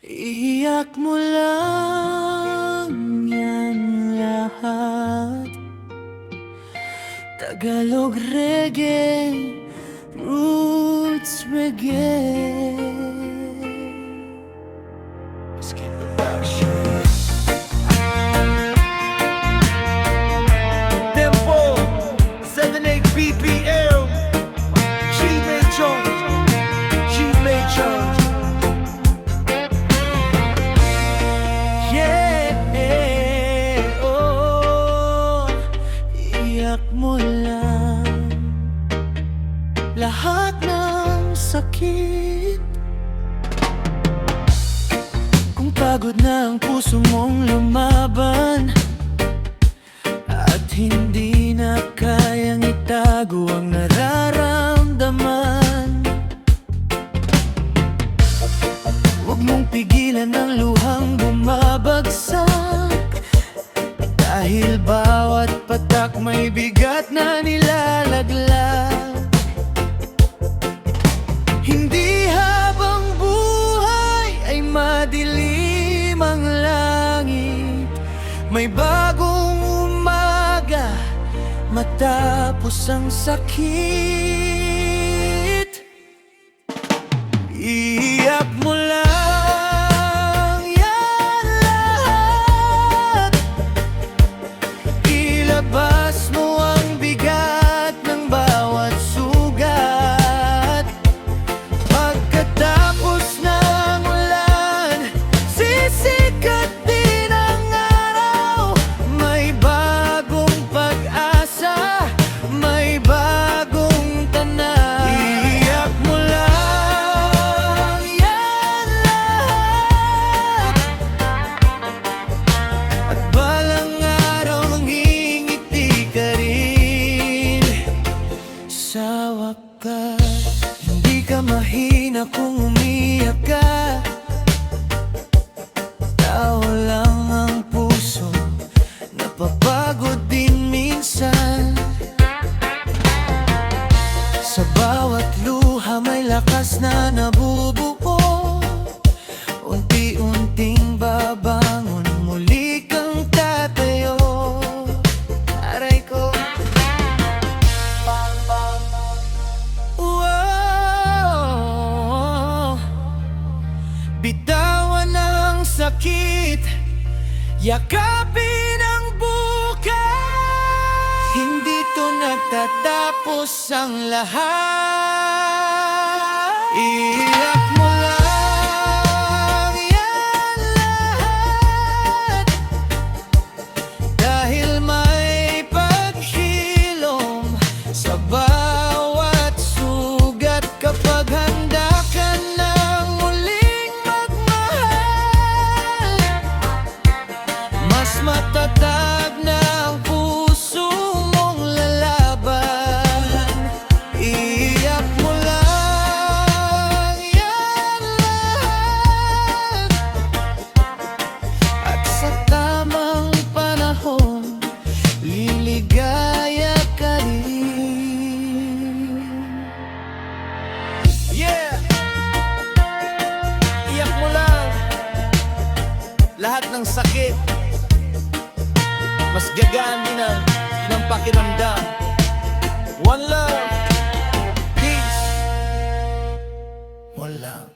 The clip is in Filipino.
Iyak mo lang yan lahat. Tagalog reggae, roots reggae. Skin production. Tempo 78 BPM. G major, G major. Iyak mo lang lahat ng sakit. Kung pagod na ang puso mong lumaban at hindi na kayang itago ang nararamdaman, huwag mong pigilan ang luhang bumabagsak, dahil bawat patak may bigat na nilalaglag. Hindi habang buhay ay madilim ang langit, may bagong umaga matapos ang sakit. Iyak mo lang ilabas mo ang bigat ng bawat sugat. Pagkatapos ng ulan, sisikat din ang araw. May bagong pag-asa, may bagong tanaw. Iyak mo lang yan lahat, at balang sa wakas, hindi ka mahina kung umiyak ka. Tao lang ang puso, napapagod din minsan. Sa bawat luha may lakas na nabubuo, unti-unting babangon, muli kang tatayo. Aray ko, bitawan ang sakit, yakapin ang bukas. Hindi to nagtatapos ang lahat. Iyak mo lang yan lahat, dahil may paghilom sa bawat sugat. Kapag handa ka ng muling matatag na ang puso mong lalaban. Iyak mo lang yan lahat, at sa tamang panahon liligaya ka rin. Yeah! Iyak mo lang lahat ng sakit, mas gagani na ng pakiramdam. One love, peace, one love.